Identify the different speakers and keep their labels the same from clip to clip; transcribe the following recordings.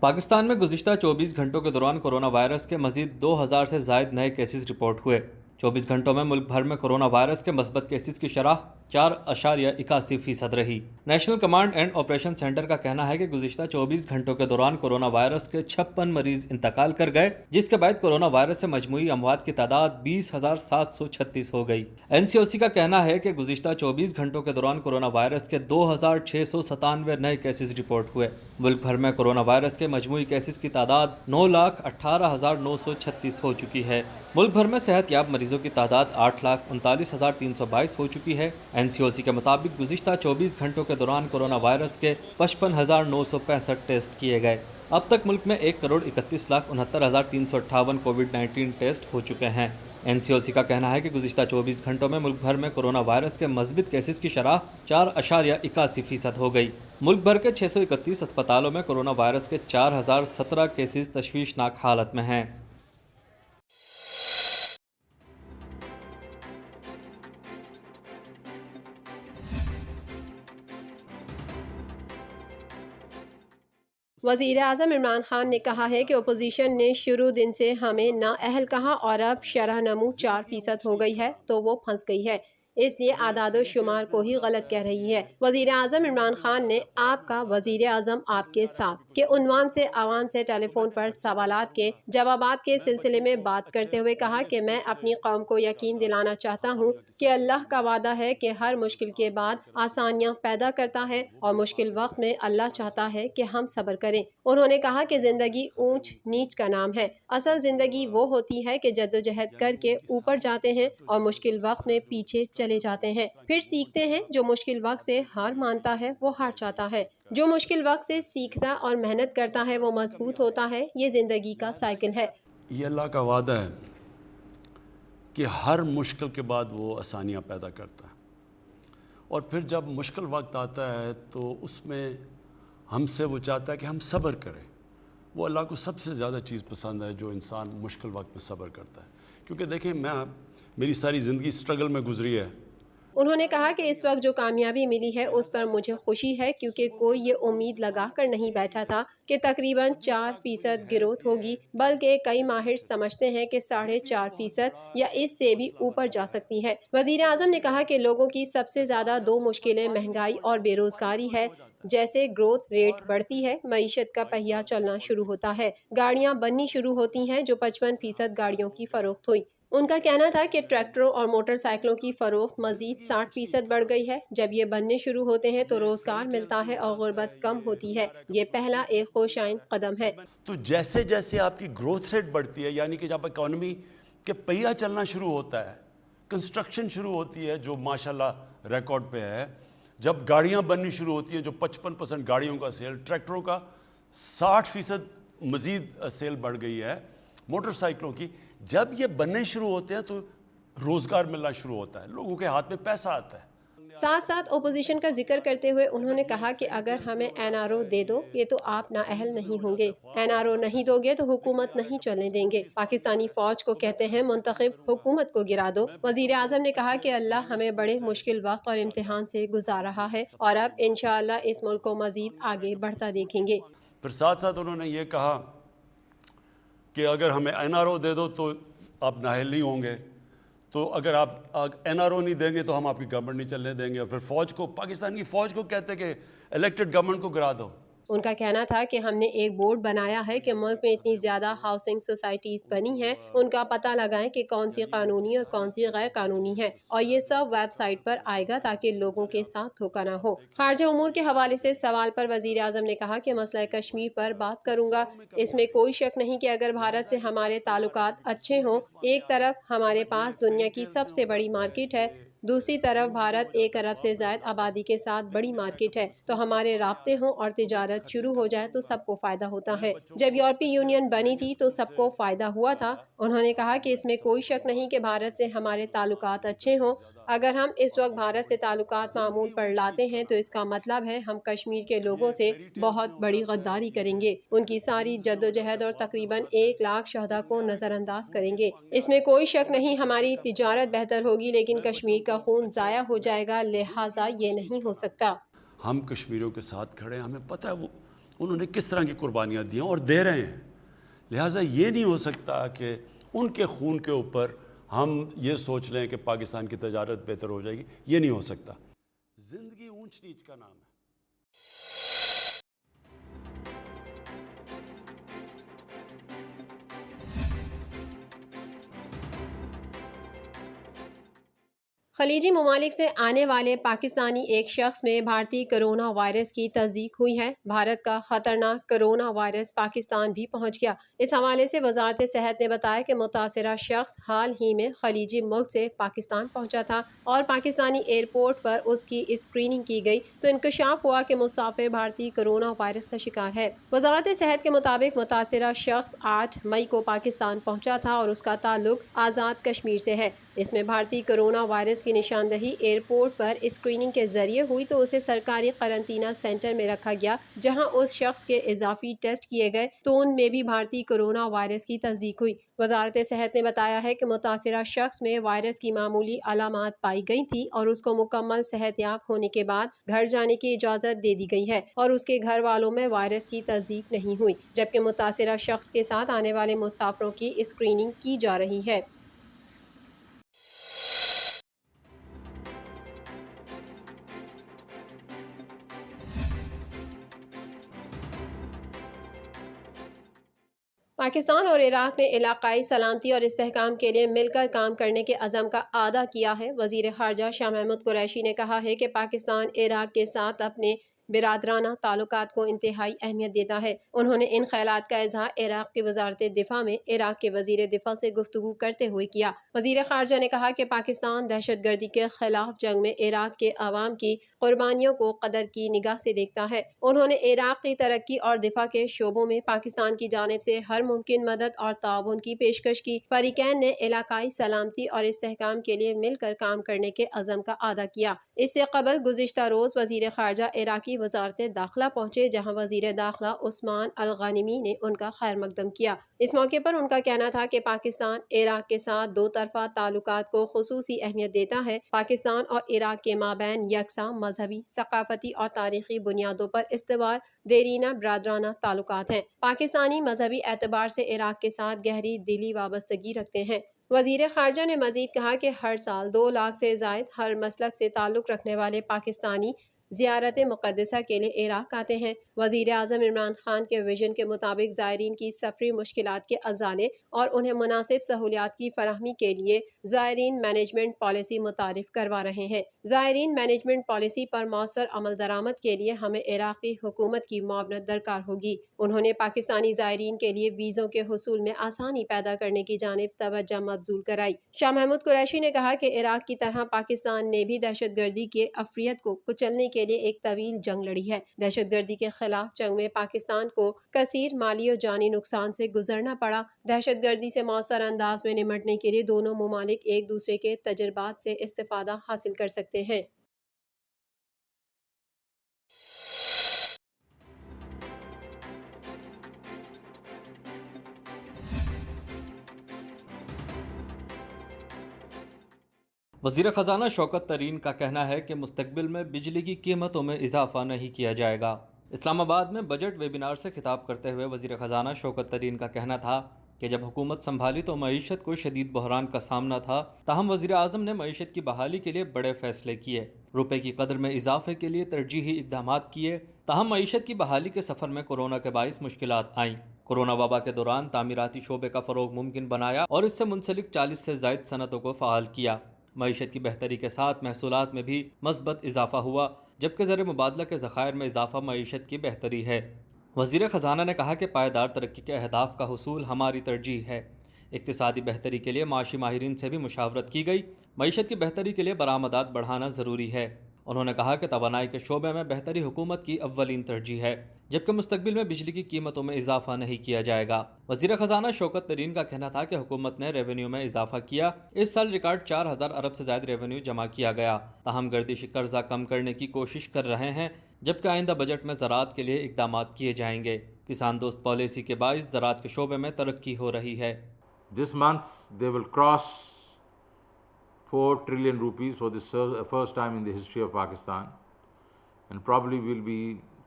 Speaker 1: पाकिस्तान में गुज़िश्ता 24 घंटों के दौरान कोरोना वायरस के मज़ीद 2000 से ज़ायद नए केसेस रिपोर्ट हुए। 24 घंटों में मुल्क भर में कोरोना वायरस के मस्बत केसेस की शरह 4.81% रही। National command and operation centre का कहना है कि गुज़िश्ता 24 घंटों के दौरान कोरोना वायरस के 56 मरीज इंतकाल कर गए, जिसके बाद कोरोना वायरस से मजमूई अमवात की तादाद 20,736 हो गई। NCOC का कहना है कि गुज़िश्ता 24 घंटों के दौरान कोरोना वायरस के 2,697 नए केसेस रिपोर्ट हुए। मुल्क भर में कोरोना वायरस के मजमूई केसेस की तादाद 9,18,936 हो चुकी है। मुल्क भर में सेहतयाब मरीजों की तादाद 8,39,322 हो चुकी है। NCOC के मुताबिक गुज़िश्ता 24 घंटों के दौरान कोरोना वायरस के 55,965 टेस्ट किए गए। अब तक मुल्क में 1,31,69,358 कोविड-19 टेस्ट हो चुके हैं। NCOC का कहना है कि गुज़िश्ता 24 घंटों में मुल्क भर में कोरोना वायरस के मस्बत केसेस की शरह 4.81% हो गई। मुल्क भर के 631 अस्पतालों में कोरोना वायरस के 4,017 केसेस तशवीशनाक हालत में हैं।
Speaker 2: वज़ीर आज़म इमरान खान ने कहा है कि अपोजिशन ने शुरू दिन से हमें नाअहल कहा और अब शरह नमू 4% हो गई है तो वो फंस गई है, इसलिए आदाद शुमार को ही गलत कह रही है। वज़ीर आज़म इमरान खान ने आपका वज़ीर आज़म आपके साथ के उन्वान से आवाम से टेलीफोन पर सवालात के जवाबात के सिलसिले में बात करते हुए कहा कि मैं अपनी कौम को यकीन दिलाना चाहता हूँ कि अल्लाह का वादा है कि हर मुश्किल के बाद आसानियाँ पैदा करता है और मुश्किल वक्त में अल्लाह चाहता है कि हम सब्र करें। उन्होंने कहा कि ज़िंदगी ऊंच नीच का नाम है, असल ज़िंदगी वो होती है कि जद्दोजहद करके ऊपर जाते हैं और मुश्किल वक्त में पीछे चले जाते हैं, फिर सीखते हैं। जो मुश्किल वक्त से हार मानता है वो हार जाता है, जो मुश्किल वक्त से सीखता और मेहनत करता है वो मजबूत होता है। ये ज़िंदगी का साइकिल है।
Speaker 3: ये अल्लाह का वादा है कि हर मुश्किल के बाद वो आसानियाँ पैदा करता है, और फिर जब मुश्किल वक्त आता है तो उसमें हमसे वो चाहता है कि हम सब्र करें। वो अल्लाह को सबसे ज़्यादा चीज़ पसंद है जो इंसान मुश्किल वक्त में सब्र करता है, क्योंकि देखिए मेरी सारी ज़िंदगी स्ट्रगल में गुजरी है।
Speaker 2: उन्होंने कहा कि इस वक्त जो कामयाबी मिली है उस पर मुझे खुशी है, क्योंकि कोई ये उम्मीद लगा कर नहीं बैठा था कि तकरीबन 4% गिरोथ होगी, बल्कि कई माहिर समझते हैं कि 4.5% या इससे भी ऊपर जा सकती है। वज़ीर आज़म ने कहा कि लोगों की सबसे ज़्यादा दो मुश्किलें महंगाई और बेरोजगारी है। जैसे ग्रोथ रेट बढ़ती है, मईशत का पहिया चलना शुरू होता है, गाड़ियाँ बननी शुरू होती हैं, जो 55% गाड़ियों की फरोख्त हुई। उनका कहना था कि ट्रैक्टरों और मोटरसाइकिलों की फरोख्त मजीद 60% बढ़ गई है। जब ये बनने शुरू होते हैं तो रोजगार मिलता है और गुर्बत कम होती है। ये पहला एक खुशाइन कदम है।
Speaker 3: तो जैसे जैसे आपकी ग्रोथ रेट बढ़ती है, यानी कि जब इकॉनमी के पहिया चलना शुरू होता है, कंस्ट्रक्शन शुरू होती है जो माशाल्लाह रिकॉर्ड पे है, जब गाड़ियां बननी शुरू होती हैं जो 55% गाड़ियों का सेल, ट्रैक्टरों का 60% मज़ीद सेल बढ़ गई है, मोटरसाइकिलों की, जब ये बनने शुरू होते हैं तो रोज़गार मिलना शुरू होता है, लोगों के हाथ में पैसा आता है।
Speaker 2: साथ साथ ओपोजिशन का जिक्र करते हुए उन्होंने कहा कि अगर हमें NRO दे दो ये तो आप नाअहल नहीं होंगे, NRO नहीं दोगे तो हुकूमत नहीं चलने देंगे। पाकिस्तानी फौज को कहते हैं मुंतखब हुकूमत को गिरा दो। वजीर आजम ने कहा कि अल्लाह हमें बड़े मुश्किल वक्त और इम्तिहान से गुजार रहा है और अब इंशाअल्लाह इस मुल्क को मजीद आगे बढ़ता देखेंगे।
Speaker 3: फिर साथ साथ उन्होंने ये कहा कि अगर हमें NRO दे दो तो आप नाअहल नहीं होंगे, तो अगर आप NRO नहीं देंगे तो हम आपकी गवर्नमेंट नहीं चलने देंगे। और फिर फौज को, पाकिस्तान की फौज को कहते कि इलेक्टेड गवर्नमेंट को गिरा दो।
Speaker 2: उनका कहना था कि हमने एक बोर्ड बनाया है कि मुल्क में इतनी ज़्यादा हाउसिंग सोसाइटीज़ बनी हैं, उनका पता लगाएं कि कौन सी कानूनी और कौन सी गैर कानूनी है, और ये सब वेबसाइट पर आएगा ताकि लोगों के साथ धोखा ना हो। खारजा उमूर के हवाले से सवाल पर वज़ीर आज़म ने कहा कि मसला कश्मीर पर बात करूँगा। इसमें कोई शक नहीं कि अगर भारत से हमारे ताल्लुकात अच्छे हों, एक तरफ हमारे पास दुनिया की सबसे बड़ी मार्केट है, दूसरी तरफ भारत 1 अरब से ज़ायद आबादी के साथ बड़ी मार्केट है, तो हमारे राब्ते हों और तिजारत शुरू हो जाए तो सबको फ़ायदा होता है। जब यूरोपीय यूनियन बनी थी तो सबको फ़ायदा हुआ था। उन्होंने कहा कि इसमें कोई शक नहीं कि भारत से हमारे ताल्लुकात अच्छे हों। अगर हम इस वक्त भारत से ताल्लुकात मामूल पर लाते हैं तो इसका मतलब है हम कश्मीर के लोगों से बहुत बड़ी गद्दारी करेंगे, उनकी सारी जद्दोजहद और तकरीबन 1 लाख शहदा को नज़रअंदाज करेंगे। इसमें कोई शक नहीं हमारी तिजारत बेहतर होगी, लेकिन कश्मीर का खून ज़ाया हो जाएगा, लिहाजा ये नहीं हो सकता।
Speaker 3: हम कश्मीरियों के साथ खड़े हैं, हमें पता है वो انہوں نے کس طرح کی قربانیاں دی ہیں اور دے رہے ہیں. لہٰذا یہ نہیں ہو سکتا کہ ان کے خون کے اوپر ہم یہ سوچ لیں کہ پاکستان کی تجارت بہتر ہو جائے گی. یہ نہیں ہو سکتا. زندگی اونچ نیچ کا نام ہے.
Speaker 2: خلیجی ممالک سے آنے والے پاکستانی ایک شخص میں بھارتی کرونا وائرس کی تصدیق ہوئی ہے. بھارت کا خطرناک کرونا وائرس پاکستان بھی پہنچ گیا. اس حوالے سے وزارت صحت نے بتایا کہ متاثرہ شخص حال ہی میں خلیجی ملک سے پاکستان پہنچا تھا اور پاکستانی ایئرپورٹ پر اس کی اسکریننگ کی گئی تو انکشاف ہوا کہ مسافر بھارتی کرونا وائرس کا شکار ہے. وزارت صحت کے مطابق متاثرہ شخص 8 مئی کو پاکستان پہنچا تھا اور اس کا تعلق آزاد کشمیر سے ہے. اس میں بھارتی کرونا وائرس کی نشاندہی ایئرپورٹ پر اسکریننگ کے ذریعے ہوئی تو اسے سرکاری قرنطینہ سینٹر میں رکھا گیا جہاں اس شخص کے اضافی ٹیسٹ کیے گئے تو ان میں بھی بھارتی کرونا وائرس کی تصدیق ہوئی. وزارت صحت نے بتایا ہے کہ متاثرہ شخص میں وائرس کی معمولی علامات پائی گئی تھی اور اس کو مکمل صحت یاب ہونے کے بعد گھر جانے کی اجازت دے دی گئی ہے اور اس کے گھر والوں میں وائرس کی تصدیق نہیں ہوئی جبکہ متاثرہ شخص کے ساتھ آنے والے مسافروں کی اسکریننگ کی جا رہی ہے. پاکستان اور عراق نے علاقائی سلامتی اور استحکام کے لیے مل کر کام کرنے کے عزم کا اعادہ کیا ہے. وزیر خارجہ شاہ محمود قریشی نے کہا ہے کہ پاکستان عراق کے ساتھ اپنے برادرانہ تعلقات کو انتہائی اہمیت دیتا ہے. انہوں نے ان خیالات کا اظہار عراق کی وزارت دفاع میں عراق کے وزیر دفاع سے گفتگو کرتے ہوئے کیا. وزیر خارجہ نے کہا کہ پاکستان دہشت گردی کے خلاف جنگ میں عراق کے عوام کی قربانیوں کو قدر کی نگاہ سے دیکھتا ہے. انہوں نے عراق کی ترقی اور دفاع کے شعبوں میں پاکستان کی جانب سے ہر ممکن مدد اور تعاون کی پیشکش کی. فریقین نے علاقائی سلامتی اور استحکام کے لیے مل کر کام کرنے کے عزم کا اعادہ کیا. اس سے قبل گزشتہ روز وزیر خارجہ عراقی وزارت داخلہ پہنچے جہاں وزیر داخلہ عثمان الغانمی نے ان کا خیر مقدم کیا. اس موقع پر ان کا کہنا تھا کہ پاکستان عراق کے ساتھ دو طرفہ تعلقات کو خصوصی اہمیت دیتا ہے. پاکستان اور عراق کے مابین یکساں مذہبی، ثقافتی اور تاریخی بنیادوں پر استوار دیرینہ برادرانہ تعلقات ہیں. پاکستانی مذہبی اعتبار سے عراق کے ساتھ گہری دلی وابستگی رکھتے ہیں. وزیر خارجہ نے مزید کہا کہ ہر سال 2 لاکھ سے زائد ہر مسلک سے تعلق رکھنے والے پاکستانی زیارت مقدسہ کے لیے عراق آتے ہیں. وزیر اعظم عمران خان کے ویژن کے مطابق زائرین کی سفری مشکلات کے ازالے اور انہیں مناسب سہولیات کی فراہمی کے لیے زائرین مینجمنٹ پالیسی متعارف کروا رہے ہیں. زائرین مینجمنٹ پالیسی پر مؤثر عمل درآمد کے لیے ہمیں عراقی حکومت کی معاونت درکار ہوگی. انہوں نے پاکستانی زائرین کے لیے ویزوں کے حصول میں آسانی پیدا کرنے کی جانب توجہ مبذول کرائی. شاہ محمود قریشی نے کہا کہ عراق کی طرح پاکستان نے بھی دہشت گردی کے افریت کو کچلنے کے لیے ایک طویل جنگ لڑی ہے. دہشت گردی کے خلاف جنگ میں پاکستان کو کثیر مالی و جانی نقصان سے گزرنا پڑا. دہشت گردی سے مؤثر انداز میں نمٹنے کے لیے دونوں ممالک ایک دوسرے کے تجربات سے استفادہ حاصل کر سکتے ہیں.
Speaker 1: وزیر خزانہ شوکت ترین کا کہنا ہے کہ مستقبل میں بجلی کی قیمتوں میں اضافہ نہیں کیا جائے گا. اسلام آباد میں بجٹ ویبینار سے خطاب کرتے ہوئے وزیر خزانہ شوکت ترین کا کہنا تھا کہ جب حکومت سنبھالی تو معیشت کو شدید بحران کا سامنا تھا، تاہم وزیر اعظم نے معیشت کی بحالی کے لیے بڑے فیصلے کیے، روپے کی قدر میں اضافے کے لیے ترجیحی اقدامات کیے. تاہم معیشت کی بحالی کے سفر میں کورونا کے باعث مشکلات آئیں. کورونا وبا کے دوران تعمیراتی شعبے کا فروغ ممکن بنایا اور اس سے منسلک 40 سے زائد صنعتوں کو فعال کیا. معیشت کی بہتری کے ساتھ محصولات میں بھی مثبت اضافہ ہوا، جبکہ زر مبادلہ کے ذخائر میں اضافہ معیشت کی بہتری ہے. وزیر خزانہ نے کہا کہ پائیدار ترقی کے اہداف کا حصول ہماری ترجیح ہے. اقتصادی بہتری کے لیے معاشی ماہرین سے بھی مشاورت کی گئی. معیشت کی بہتری کے لیے برآمدات بڑھانا ضروری ہے. انہوں نے کہا کہ توانائی کے شعبے میں بہتری حکومت کی اولین ترجیح ہے، جبکہ مستقبل میں بجلی کی قیمتوں میں اضافہ نہیں کیا جائے گا. وزیر خزانہ شوکت ترین کا کہنا تھا کہ حکومت نے ریونیو میں اضافہ کیا. اس سال ریکارڈ 4000 ارب سے زائد ریونیو جمع کیا گیا. تاہم گردشی قرضہ کم کرنے کی کوشش کر رہے ہیں، جبکہ آئندہ بجٹ میں زراعت کے لیے اقدامات کیے جائیں گے. کسان دوست پالیسی کے باعث زراعت کے شعبے میں ترقی ہو رہی ہے.
Speaker 4: This month they will cross 4 trillion rupees for the first time in the history of Pakistan, and probably will be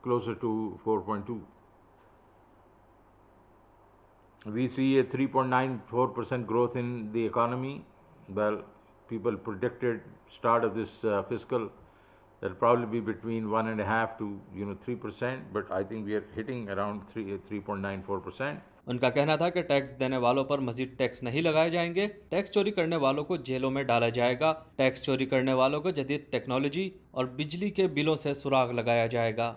Speaker 4: closer to 4.2 We see a 3.94% growth in the economy. Well, people predicted start of this fiscal that'll probably be between 1.5 to 3%, but I think we are hitting around 3.94%.
Speaker 1: उनका कहना था कि tax देने वालों पर मजीद tax नहीं लगाए जाएंगे, टैक्स चोरी करने वालों को जेलों में डाला जाएगा, टैक्स चोरी करने वालों को जदीद टेक्नोलॉजी और बिजली के बिलों से सुराग लगाया जाएगा।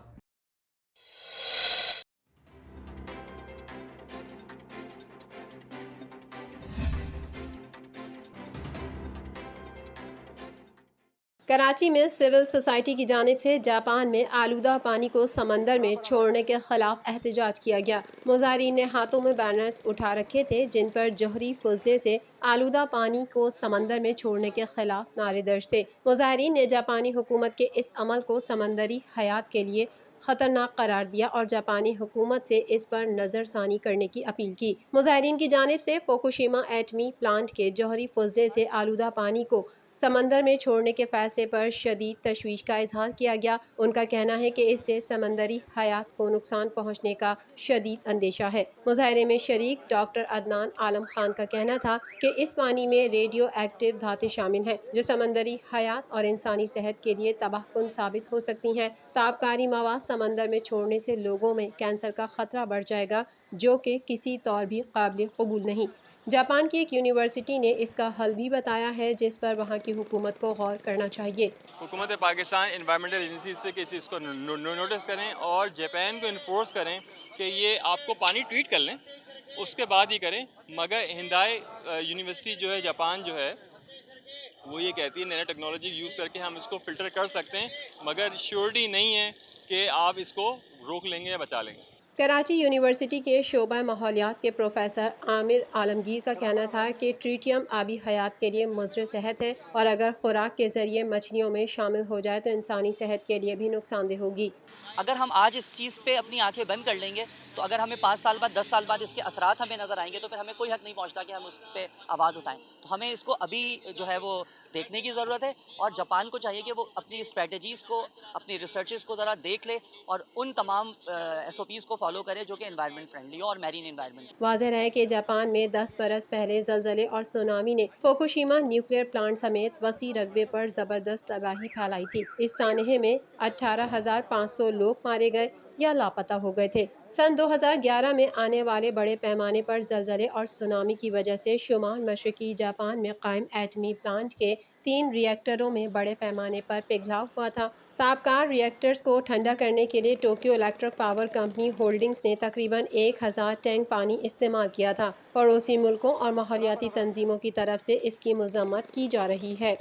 Speaker 2: कराची में सिविल सोसाइटी की जानिब से जापान में आलूदा पानी को समंदर में छोड़ने के खिलाफ एहतजाज किया गया। मुजाहिरीन ने हाथों में बैनर्स उठा रखे थे जिन पर जौहरी फजले से आलूदा पानी को समंदर में छोड़ने के खिलाफ नारे दर्ज थे। मुजाहिरीन ने जापानी हुकूमत के इस अमल को समंदरी हयात के लिए खतरनाक करार दिया और जापानी हुकूमत से इस पर नज़रसानी करने की अपील की। मुजाहिरीन की जानिब से फुकुशिमा एटमी प्लांट के जौहरी फजले से आलूदा पानी को समंदर में छोड़ने के फैसले पर शदीद तशवीश का इजहार किया गया। उनका कहना है कि इससे समंदरी हयात को नुकसान पहुंचने का शदीद अंदेशा है। मुजाहरे में शरीक डॉक्टर अदनान आलम खान का कहना था कि इस पानी में रेडियो एक्टिव धातें शामिल हैं जो समंदरी हयात और इंसानी सेहत के लिए तबाहकुन साबित हो सकती हैं। ताबकारी मवाद समंदर में छोड़ने से लोगों में कैंसर का खतरा बढ़ जाएगा जो कि किसी तौर भी काबिल कबूल नहीं। जापान की एक यूनिवर्सिटी ने इसका हल भी बताया है जिस पर वहाँ की हुकूमत को गौर करना चाहिए।
Speaker 5: हुकूमत पाकिस्तान इन्वायरमेंटल एजेंसी से किसी इसको नोटिस करें और जापान को इन्फोर्स करें कि ये आपको पानी ट्रीट कर लें, उसके बाद ही करें। मगर हिंदाई यूनिवर्सिटी जो है जापान जो है वो ये कहती है नैनो टेक्नोलॉजी यूज़ करके हम इसको फ़िल्टर कर सकते हैं, मगर श्योरिटी नहीं है कि आप इसको रोक लेंगे या बचा लेंगे।
Speaker 2: कराची यूनिवर्सिटी के शोबा माहौलियात के प्रोफेसर आमिर आलमगीर का कहना था कि ट्रीटियम आबी हयात के लिए मुज़र सेहत है और अगर खुराक के ज़रिए मछलियों में शामिल हो जाए तो इंसानी सेहत के लिए भी नुकसानदेह होगी।
Speaker 6: अगर हम आज इस चीज़ पे अपनी आंखें बंद कर लेंगे तो अगर हमें 5 साल बाद 10 साल बाद इसके असरात हमें नज़र आएंगे तो फिर हमें कोई हक नहीं पहुंचता कि हम उस पर आवाज़ उठाएं। तो हमें इसको अभी जो है वो देखने की ज़रूरत है और जापान को चाहिए कि वो अपनी स्ट्रेटजीज़ को, अपनी रिसर्चेस को ज़रा देख ले और उन तमाम SOPs को फॉलो करे जो कि एनवायरनमेंट फ्रेंडली हो और मैरीन एनवायरनमेंट।
Speaker 2: वाज़ेह है कि जापान में 10 बरस पहले ज़लज़ले और सुनामी ने फुकुशिमा न्यूक्लियर प्लांट समेत वसी रकबे पर ज़बरदस्त तबाही फैलाई थी। इस सानहे में 18,500 लोग मारे गए या लापता हो गए थे। सन 2011 में आने वाले बड़े पैमाने पर ज़लज़ले और सुनामी की वजह से शुमाल मशरकी जापान में कायम एटमी प्लांट के 3 रिएक्टरों में बड़े पैमाने पर पिघलाव हुआ था। तापकार रिएक्टर्स को ठंडा करने के लिए Tokyo electric power company holdings ने तकरीबन 1000 टैंक पानी इस्तेमाल किया था। पड़ोसी मुल्कों और माहौलियाती तंजीमों की तरफ से इसकी मजम्मत की जा रही है।